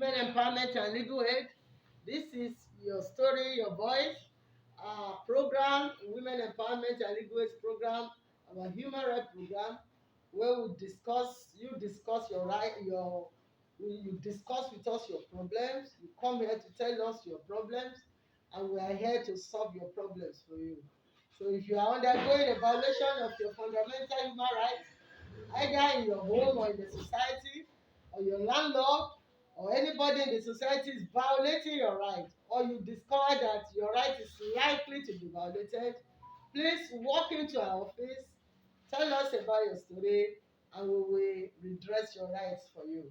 Women Empowerment and Legal Aid. This is your story, your voice program, Women Empowerment and Legal Aid program, our human rights program, where you discuss your right, you discuss with us your problems. You come here to tell us your problems, and we are here to solve your problems for you. So if you are undergoing a violation of your fundamental human rights, either in your home or in the society, or your landlord or anybody in the society is violating your right, or you discover that your right is likely to be violated, please walk into our office, tell us about your story, and we will redress your rights for you.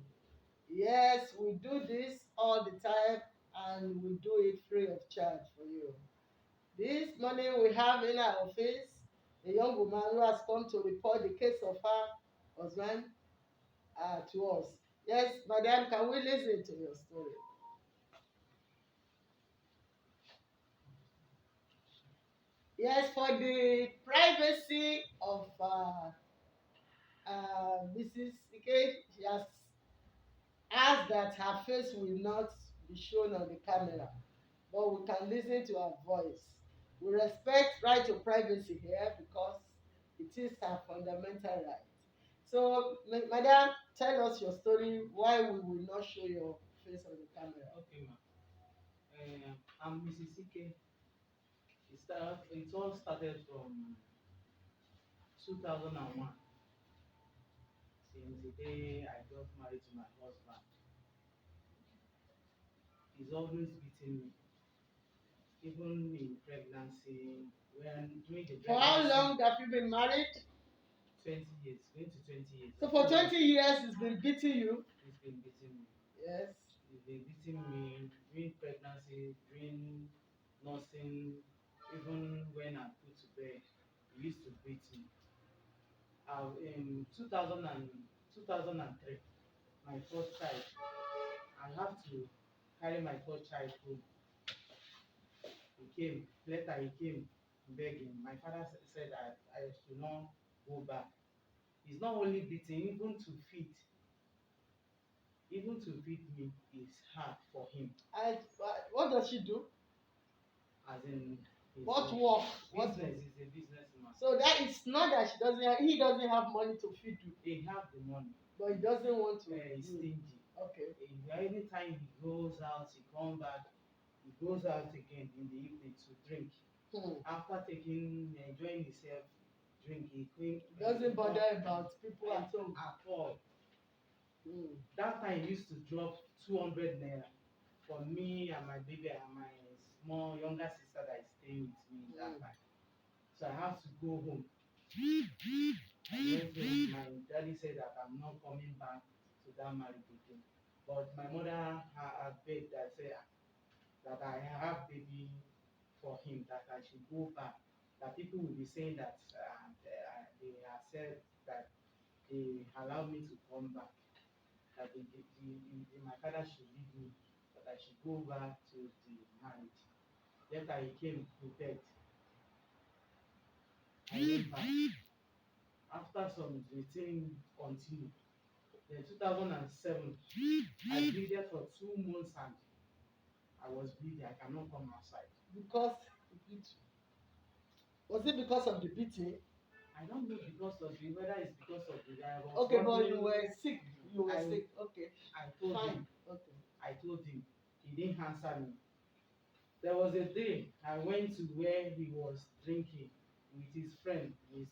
Yes, we do this all the time, and we do it free of charge for you. This morning we have in our office a young woman who has come to report the case of her husband to us. Yes, madam, can we listen to your story? Yes, for the privacy of Mrs. Ike, she has asked that her face will not be shown on the camera, but we can listen to her voice. We respect right to privacy here because it is her fundamental right. So, madam, tell us your story, why we will not show your face on the camera. Okay, ma. I'm Mrs. Ike. It all started from 2001. Since the day I got married to my husband, he's always beating me, even in pregnancy. When during the For how pregnancy, long have you been married? 20 years, going to 20 years. So for 20 years, he's been beating you? He's been beating me. Yes. He's been beating me during pregnancy, during nursing, even when I'm put to bed. He used to beat me. In 2003, my first child, I have to carry my first child home. He came, later he came begging. My father said I should not go back. He's not only beating, even to feed me is hard for him. And what does she do? As in, what work? Business is a businessman. So that is not that he doesn't have money to feed you. He have the money. But he doesn't want to. He's stingy. Okay. Anytime he goes out, he come back. He goes out again in the evening to drink. After enjoying himself, drink. He doesn't bother about people at home at all. That time he used to drop 200 naira for me and my baby and my small younger sister that is staying with me that time. So I have to go home. I went home. My daddy said that I'm not coming back to that marriage again. But my mother had begged that said that I have baby for him, that I should go back. That people will be saying that they have said that they allow me to come back. That my father should leave me, that I should go back to the marriage. Later he came, he begged. I went back. After some waiting continued. Then 2007, I bleeded for 2 months and I was bleeding. I cannot come outside. Because was it because of the beating? I don't know because of the whether it's because of the virus. Okay, but you were sick. Okay. I told Fine. him. Okay. I told him. He didn't answer me. There was a day I went to where he was drinking with his friend, with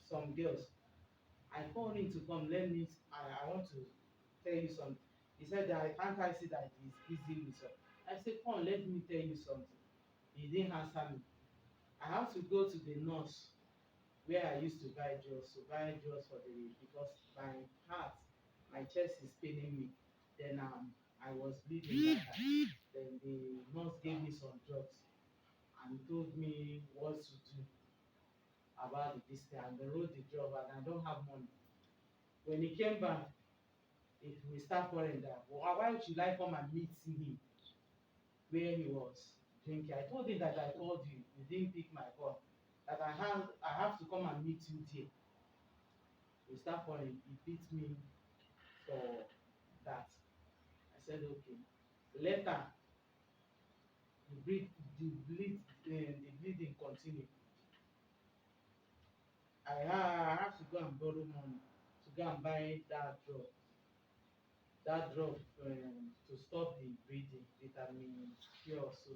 some girls. I called him to come. I want to tell you something. He said that I see that he's busy with something. I said, come, let me tell you something. He didn't answer me. I have to go to the nurse where I used to buy drugs for because my heart, my chest is paining me. Then I was bleeding that time. Then the nurse gave me some drugs and told me what to do about the distance. And they wrote the drug and I don't have money. When he came back, if we start quarreling that, why should I come and meet him where he was drinking? I told him that I called you, you didn't pick my call. That I have to come and meet you there. We start quarreling. He beat me for that. I I said, okay. Later, the bleed, the bleeding continued. I have to go and borrow money to go and buy that drug to stop the bleeding, vitamin K or so,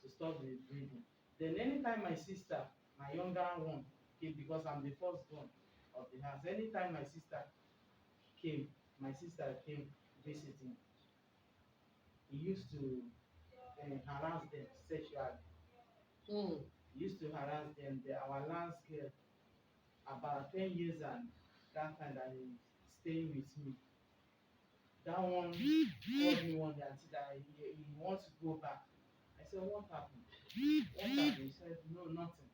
to stop the bleeding. Then anytime my sister, my younger one, came, because I'm the first born of the house. Anytime came, my sister came visiting, he used to harass them sexually. Mm. He used to harass them. Our last girl, about 10 years and that time that he staying with me, that one called me one day and said that he wants to go back. I said, what happened? What happened? He said, no, nothing.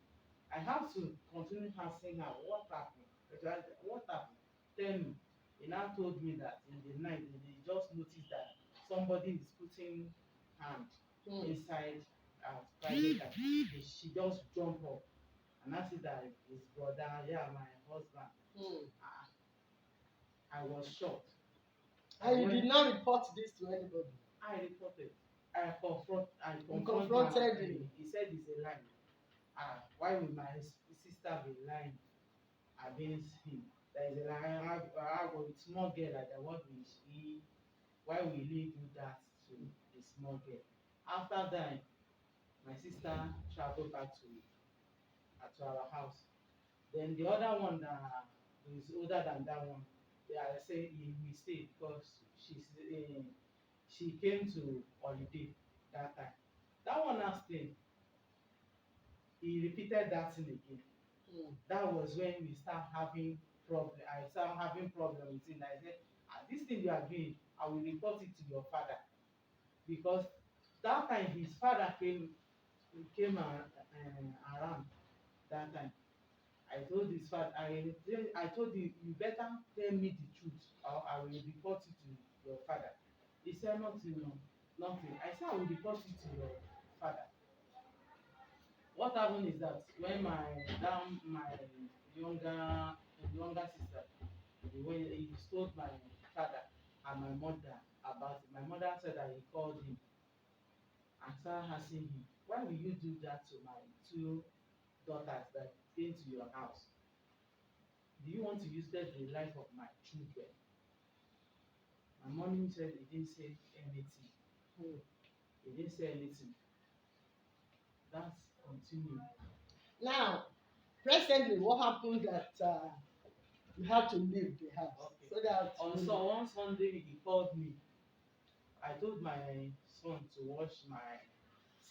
I have to continue asking her, what happened? What happened? Tell me. He now told me that in the night they just noticed that somebody is putting hand Mm. inside her private life. She just jump up and I said that his brother, yeah, my husband. Mm. I was shocked. And you did not report this to anybody? I reported. I You confronted confronted him. him? He said it's a lie. Why would my sister be lying against him? There is a lie. I have a small girl like that. What will she? Why will he do that to the small girl? After that, my sister traveled back to our house. Then the other one that is older than that one, they are saying he will stay because she came to holiday that time. That one now stay. He repeated that thing again. Mm. That was when we start having problem. I start having problem with him. I said, this thing you are doing, I will report it to your father because that time his father came around that time. I told his father, I told him, you better tell me the truth or I will report it to your father. He said, nothing, no, nothing. I said, I will report it to your father. What happened is that when my younger younger sister, when he told my father and my mother about it, my mother said that he called him and started asking him, why will you do that to my two daughters that came to your house? Do you want to use the life of my children? My mommy said he didn't say anything. Mm. He didn't say anything. That's continued. Now, presently, what happened that you had to leave the house? Okay. So that On one Sunday he called me. I told my son to wash my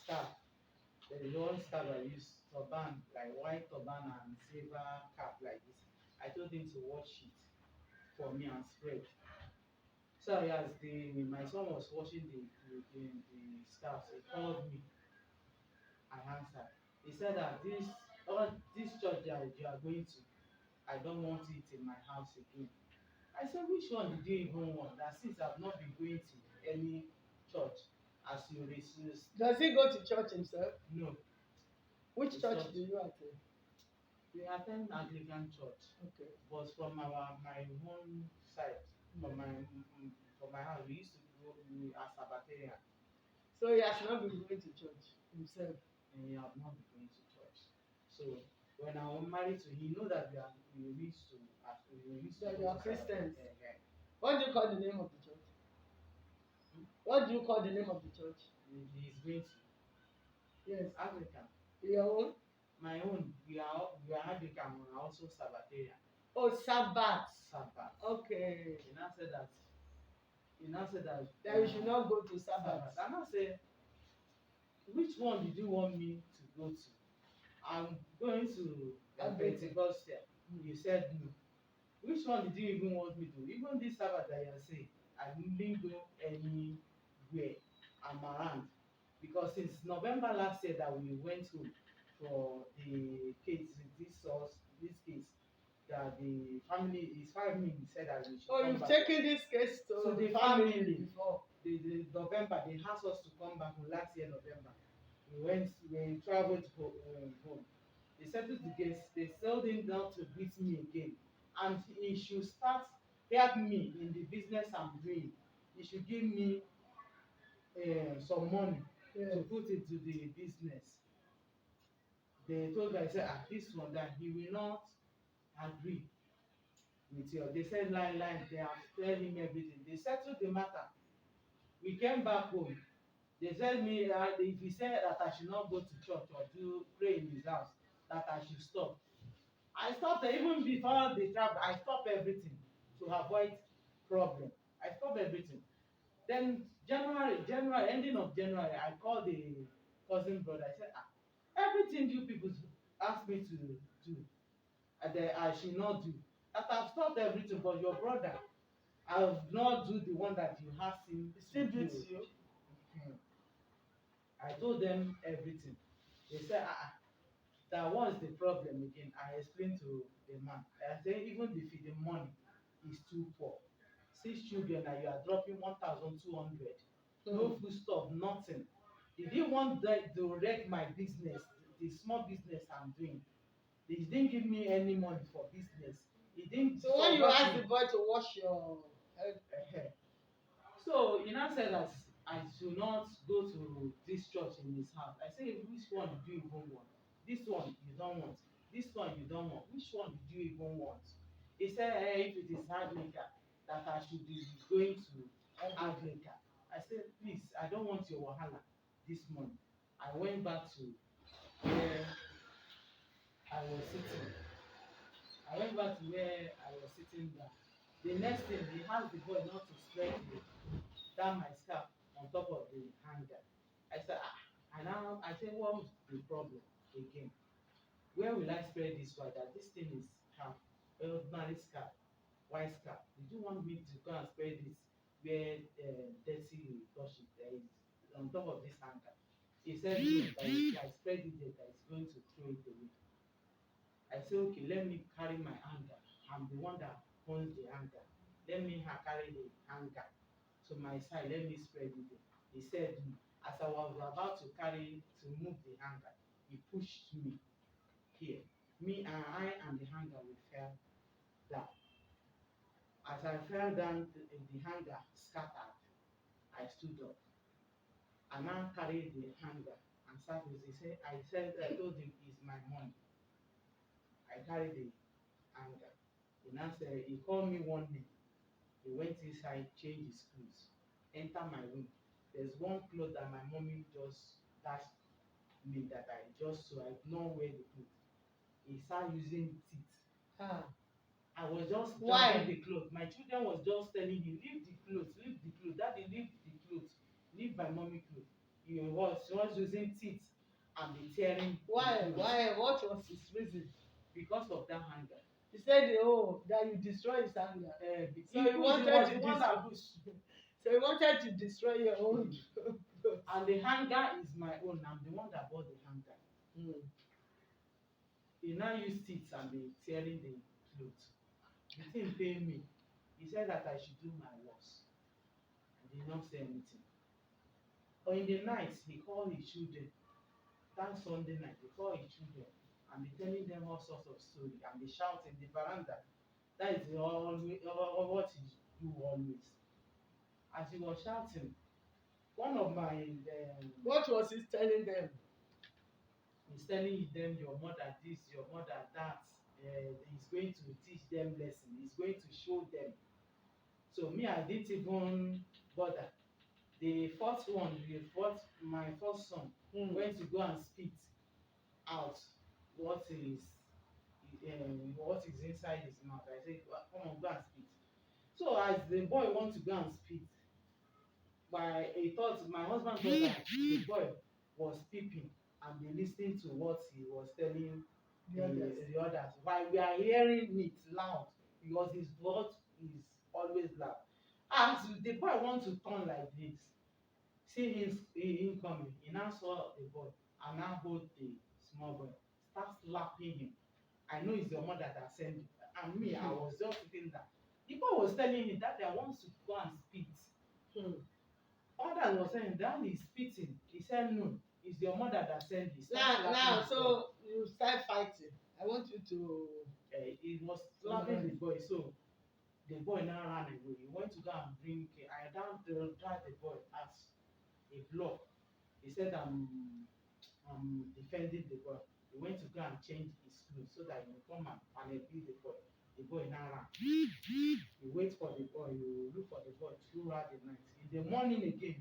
scarf. There is one scarf I use, turban, like white turban and silver cap like this. I told him to wash it for me and spread. So as my son was washing the scarf, he called me. I answered. He said that this church that you are going to, I don't want it in my house again. I said, which one did you even want? That since I've not been going to any church, as you resist. does he go to church himself? No. Which It's church not. do you attend? We attend Anglican church, Okay. but from my own side, from my house, we used to go as Sabbatarian, So he has not been going to church himself. and we have not been going to church. So when I was married to him, he know that we used to That go you to are Christians. Sabbath. What do you call the name of the church? What do you call the name of the church? He's going to Yes. Anglican. Your own? My own, we are Anglican, we are also Sabbatarian. Oh, Sabbath. Sabbath. Okay. He now said that That you should not go to Sabbath. And I said, which one did you want me to go to? I'm going to Pentecostal. You said no. Which one did you even want me to? Even this Sabbath that you're saying, I didn't go anywhere. I'm around. Because since November last year that we went home for the case, this case, that his family said that we should Oh, come you've back. taken this case to The family before. The November, they asked us to come back last year November. We traveled home. They settled the case. They told him not to beat me again, and he should start help me in the business I'm doing. he should give me some money Yes. to put into the business. They told me, I said, this one that he will not agree with you. They said line, they have told him everything. They settled the matter. We came back home. They said me if he said that I should not go to church or do pray in his house, that I should stop. I stopped even before the travel. I stopped everything to avoid problem. I stopped everything. Then January, ending of January, I called the cousin brother. I said, everything you people ask me to do, that I should not do. That I've stopped everything, but your brother, I will not do the one that you asked him He to still do. beats you. Mhm. I told them everything. They said, that was the problem again. I explained to the man. I said, even the feeding money is too poor. 6 children and you are dropping 1,200. No food stuff, nothing. Did he want that to wreck my business, the small business I'm doing? He didn't give me any money for business. He didn't So when you support ask me. the boy to wash your head, So he now said that I should not go to this church in his house. I said, which one do you even want? This one you don't want. This one you don't want. Which one did you even want? He said, if it is Anglican, that I should be going to Anglican. I said, please, I don't want your wahala this morning. I went back to where I was sitting. I went back to where I was sitting down. The next thing, he asked the boy not to spread down my scarf on top of the hanger. I said, and now I said, what's the problem again? Where will I spread this white? That this thing is scarf, ordinary scarf, white scarf. Did you want me to go and spread this where dirty will touch it? There is on top of this hanger. He said, no, that if I spread it there, that is going to throw it away. I said, okay, let me carry my hanger. I'm the one that owns the hanger. Let me carry the hanger to my side. Let me spread it there. He said, no. As I was about to carry to move the hanger, he pushed me here. Me and I and the hanger we fell down. As I fell down, the hanger scattered. I stood up. I now carried the hanger and sat with. I told him it's my money. I carried the hanger. He called me one name. He went inside, changed his clothes, enter my room. There's one cloth that my mommy just dashed me that I just so I don't wear the cloth. He started using teeth. ah, I was just why? dragging the cloth. My children was just telling him, leave the clothes, leave the clothes. Daddy, leave the clothes. Leave my mommy clothes. He was using teeth and be tearing. Why? Why? What was his reason? Because of that hanger. He said, "Oh, that you destroy his anger." So he wanted was to the one that So he wanted to destroy your own. and the hanger is my own. I'm the one that bought the hanger. Mm. He now used teeth and be tearing the clothes. The thing paid me. He said that I should do my worst. I did not say anything. But in the night, he called his children. That Sunday night, he called his children and be telling them all sorts of stories and be shouting the veranda. That is what he do always. As he was shouting, one of my What was he telling them? he's telling them your mother this, your mother that. He's going to teach them lesson. He's going to show them. So me, I didn't even bother. The first one, my first son went to go and spit out what is inside his mouth. I said, come on, go and spit. So as the boy wants to go and spit, my husband thought that the boy was peeping and be listening to what he was telling the others. While we are hearing it loud because his voice is always loud. As the boy wants to turn like this, see him coming, he now saw the boy and now hold the small boy, start slapping him. I know it's your mother that sent you. And me, I was just sitting there. The boy was telling me that I want to go and spit. Others was saying, Dad is spitting. He said, no, it's your mother that sent you. Now, so you start fighting. I want you to. He was slapping the boy. So The boy now ran away. He went to go and bring. I down drive the boy as a block. He said, I'm defending the boy. He went to go and change his clothes so that he will come and beat the boy. The boy now ran. He wait for the boy. He look for the boy throughout the night. In the morning again,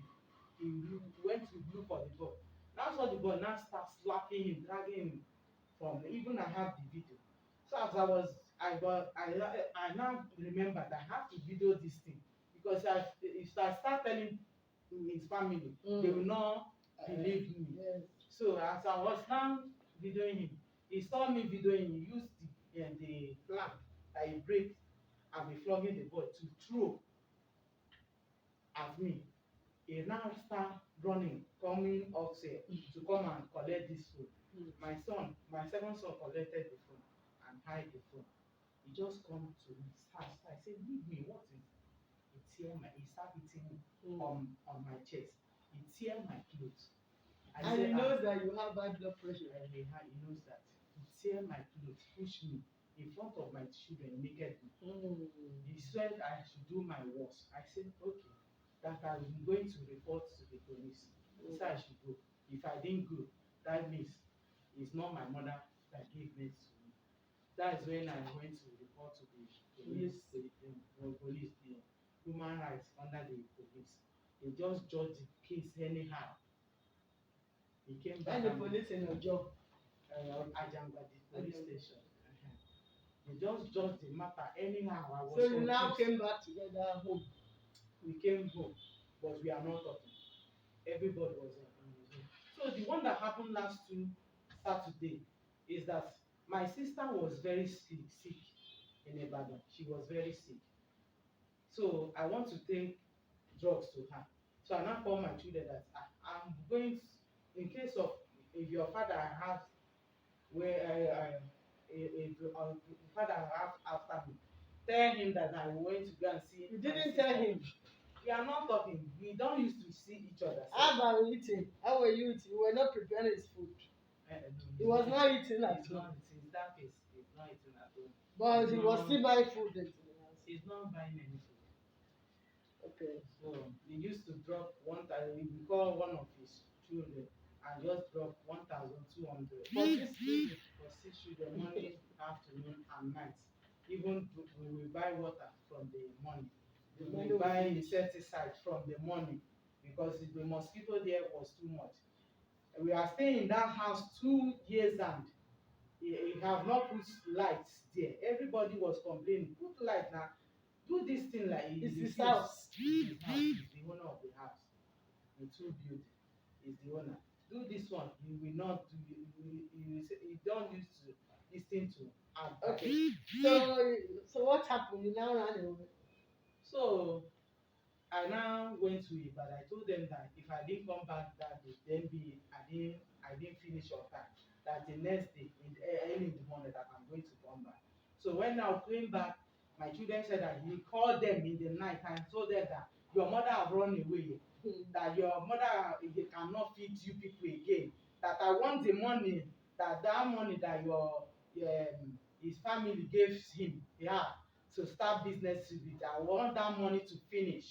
went to look for the boy. That's what the boy now start slapping him, dragging him from. Even I have the video. So as I now remember that I have to video this thing because if I start telling his family, they will not believe me. Yes. So as I was now videoing him, he saw me videoing. He used the plank that he break and be flogging the boy to throw at me. He now start running, coming upstairs to come and collect this phone. My second son collected the phone and hide the phone. He just come to me, start. I said, leave me, what is it? He start hitting me on my chest. He tear my clothes. And he knows that you have high blood pressure. He knows that. He tear my clothes, push me in front of my children nakedly. He said I should do my worst. I said, okay, that I'm going to report to the police. He said I should go. If I didn't go, that means it's not my mother that gave birth to me. That is when I went to report to the police, the human rights under the police. They just judge the case anyhow. He came back. And the police in your job. Ajangbadi police station. They just judged the matter anyhow. I was so you now came back together home. We came home, but we are not talking. Everybody was on his own. So the one that happened last Saturday is that my sister was very sick in Ibadan. She was very sick. So I want to take drugs to her. So I now call my children that I'm going to, in case of if your father has where if father have after me, tell him that I went to go and see. You didn't tell him. We are not talking. We don't used to see each other. How about eating? How were you eating? You were not preparing his food. No, he was not eating at home. Since that case, he's not eating at home. But he was still buying food into the house. He's not buying any food. Okay. So he used to drop one time. We call one of his children and just drop 1,200 for 6 children. For 6 children, morning, afternoon, and night. Even we will buy water from the morning. We will buy insecticide from the morning because the mosquito there was too much. We are staying in that house 2 years and he have not put lights there. Everybody was complaining, put light now. Do this thing like it's his house. It's the owner of the house. The two building is the owner. Do this one, he will not do. He don't use to listen to. Okay. So what happened? You now ran away. So I now went to it, but I told them that if I didn't come back that day, then I didn't finish on time. That the next day, early in the morning, that I'm going to come back. So when I came back, my children said that he called them in the night and told them that your mother have run away, that your mother they cannot feed you people again. That I want the money, that money that his family gave him, yeah, to start business with it. I want that money to finish.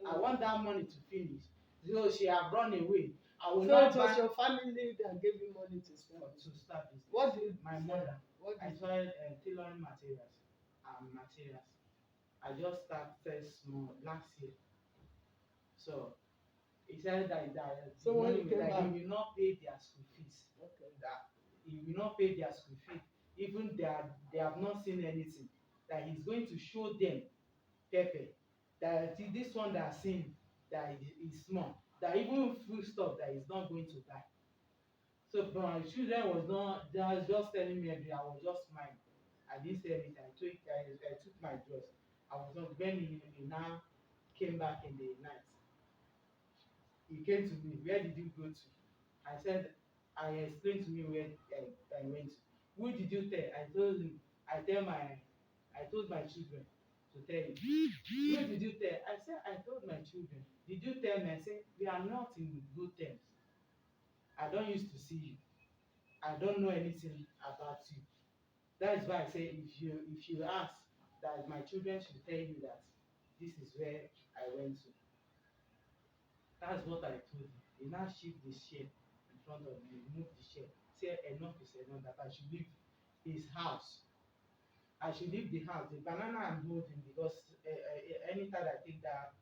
I want that money to finish. So she have run away. I will so not it was your family that gave you money to start business. What did my mother? What I tried tailoring materials and materials. I just started small last year. So he said that so when you came that back, he will not pay their school fees. Okay. That he will not pay their school fees. Even they have not seen anything. That he's going to show them pepper. That this one that seen that is small. That even food stuff that he's not going to buy. So my children was not. They was just telling me everything. I was just smiling. I didn't say anything. I took my dress. I was not. When he now came back in the night, he came to me. Where did you go to? I said. I explained to me where I went to. Who did you tell? I told him. I told my children to tell him. Who did you tell? I said I told my children. Did you tell me? I said we are not in good terms. I don't used to see you. I don't know anything about you. That is why I say if you ask that my children should tell you that this is where I went to. That's what I told him. He now shift the chair in front of me, move the chair. Say enough is enough, that I should leave his house. I should leave the house. The banana I'm holding, because anytime I take that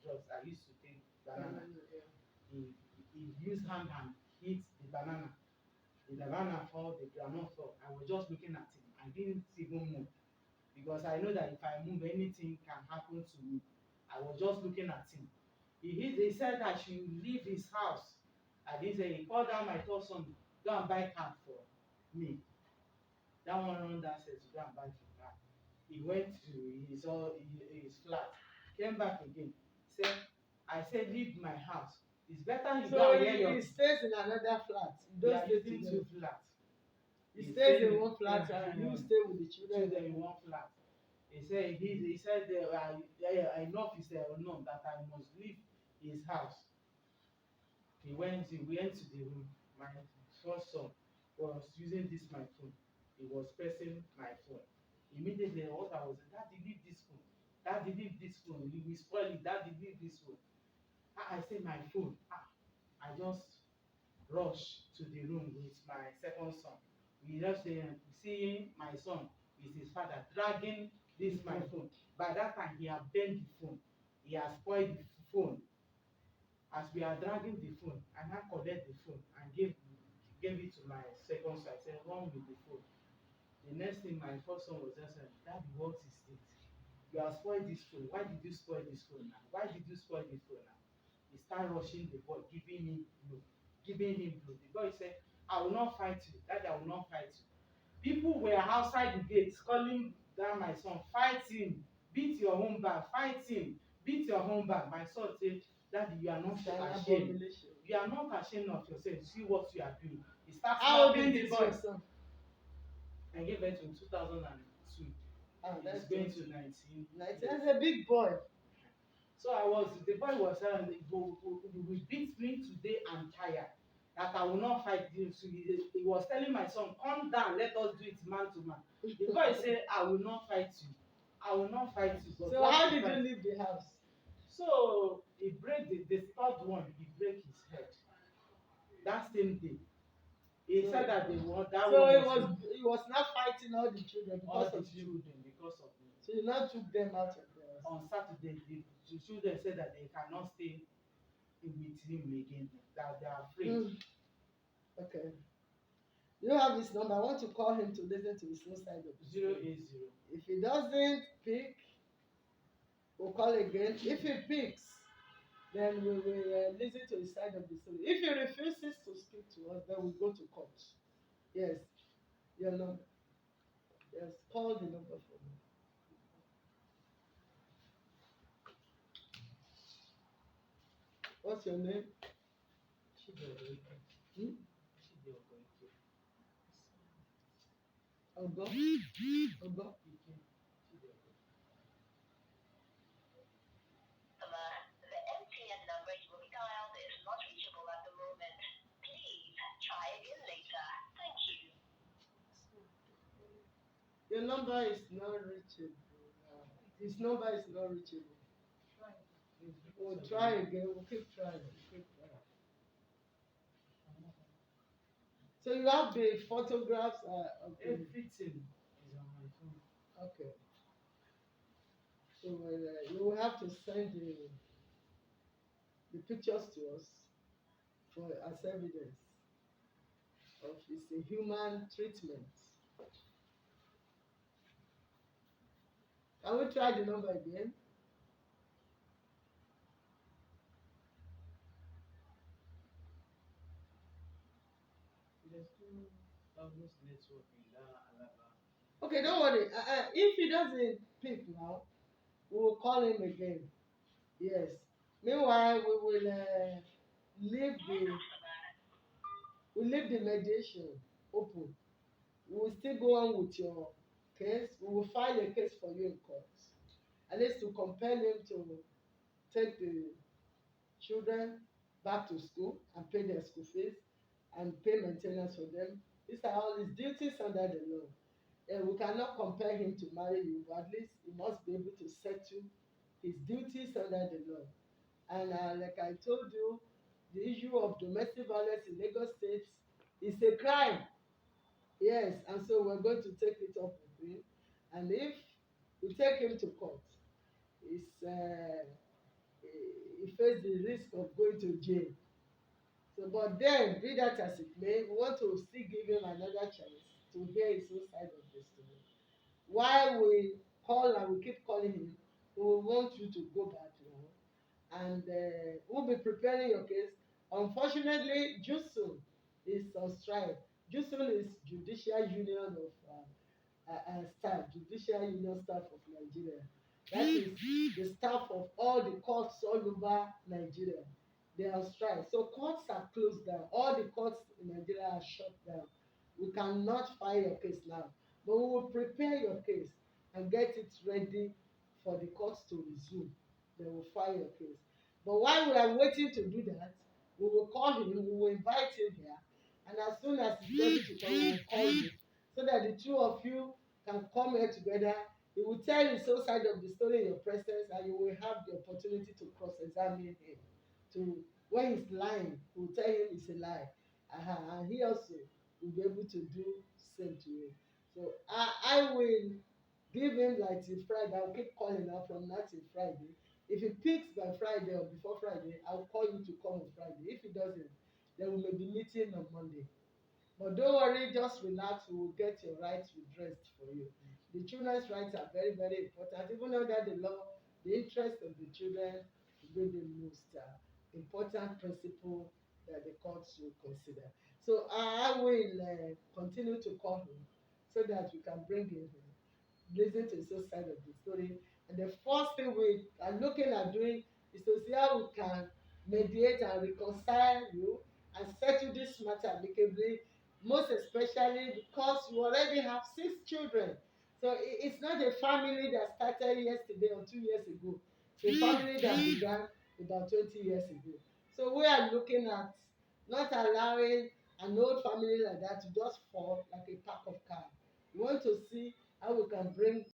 drugs, I used to take banana. Yeah. He used hand and hit the banana. The banana fall, the groundnut fall. I was just looking at him. I didn't even move because I know that if I move, anything can happen to me. I was just looking at him. He said I should leave his house. And he called down my third son, go and buy car for me. That one run downstairs to go and buy the car. He went to his flat, came back again. Said, I said, leave my house. It's better you go So and wear your. he stays in another flat. They Those are stay using together. two flats. He stays in one flat Yeah, and you stay with the children. children in one flat. He said enough is enough, that I must leave his house. We went to the room. My first son was using this my phone. He was pressing my phone. Immediately what I was saying, Daddy, leave this phone. Daddy, leave this phone. You will spoil it. Daddy, leave this phone. I said my phone. I just rush to the room with my second son. We just seeing my son with his father dragging this my phone. By that time, he had bent the phone. He has spoiled the phone. As we are dragging the phone, I now collect the phone and gave it to my second son. I said, run with the phone. The next thing my first son was just saying, Daddy, what is it? You have spoiled this phone. Why did you spoil this phone now? Why did you spoil this phone now? He started rushing the boy, giving him blow, giving him blow. The boy said, I will not fight you. Daddy, I will not fight you. People were outside the gate calling down my son, fight him, beat your home back, fight him, beat your home back. My son said, Daddy, you are not ashamed. You are not ashamed of yourself. See what you are doing. He starts slapping the boy. I gave birth in 2002. He's going to 19. That's a big boy. So the boy was saying, you will beat me today, I'm tired. That I will not fight you. So he was telling my son, come down, let us do it man to man. The boy said, I will not fight you. I will not fight you. But so how did you leave the house? So he break the third one, he break his head. That same day. He said that they want that so one. So he was not fighting all the children because of children because of me. So you now took them out of the house. On Saturday, the children said that they cannot stay with him again, that they are afraid. Okay. You have his number. I want to call him to listen to his own side of the 080. If he doesn't pick, we'll call again. If he picks, then we will listen to his side of the story. If he refuses to speak to us, then we'll go to court. Yes. Your number. Yes. Call the number for me. What's your name? Ogo? Ogo? The MTN number you will dial is not reachable at the moment. Please try again later. Thank you. Your number is not reachable. His number is not reachable. We'll try again. We'll keep trying. So you have the photographs. Everything is on my phone. Okay. So you will have to send the pictures to us for as evidence of his inhuman treatment. Can we try the number again? Network in Palava. Okay, don't worry. If he doesn't pick now, we will call him again. Yes. Meanwhile, we will leave the mediation open. We will still go on with your case. We will file a case for you in court. At least to compel him to take the children back to school and pay their school fees and pay maintenance for them. These are all his duties under the law. We cannot compel him to marry you, but at least he must be able to settle his duties under the law. And like I told you, the issue of domestic violence in Lagos State is a crime. Yes, and so we're going to take it up with him. And if we take him to court, it's, he face the risk of going to jail. So, but then, be that as it may, we want to still give him another chance to hear his own side of the story. While we call and we keep calling him, we will want you to go back now, and we'll be preparing your case. Unfortunately, JUSUN is on strike. JUSUN is Judicial Union of staff, Judicial Union Staff of Nigeria. That is the staff of all the courts all over Nigeria. They are on strike. So courts are closed down. All the courts in Nigeria are shut down. We cannot file your case now, but we will prepare your case and get it ready for the courts to resume. They will file your case. But while we are waiting to do that, we will call him, we will invite him here, and as soon as he's ready to come, we will call you so that the two of you can come here together. He will tell his own side of the story in your presence, and you will have the opportunity to cross-examine him. To when he's lying, we will tell him it's a lie. And he also will be able to do same to you. So I will give him like till Friday. I'll keep calling now from now till Friday. If he picks by Friday or before Friday, I'll call you to come on Friday. If he doesn't, then we may be meeting on Monday. But don't worry, just relax. We will get your rights redressed for you. The children's rights are very, very important. Even under the law, the interest of the children will be the most important principle that the courts will consider. So I will continue to call him so that we can bring him listen to his own side of the story. And the first thing we are looking at doing is to see how we can mediate and reconcile you and settle this matter amicably, most especially because you already have 6 children. So it's not a family that started yesterday or 2 years ago. It's a family that began about 20 years ago. So we are looking at not allowing an old family like that to just fall like a pack of cards. We want to see how we can bring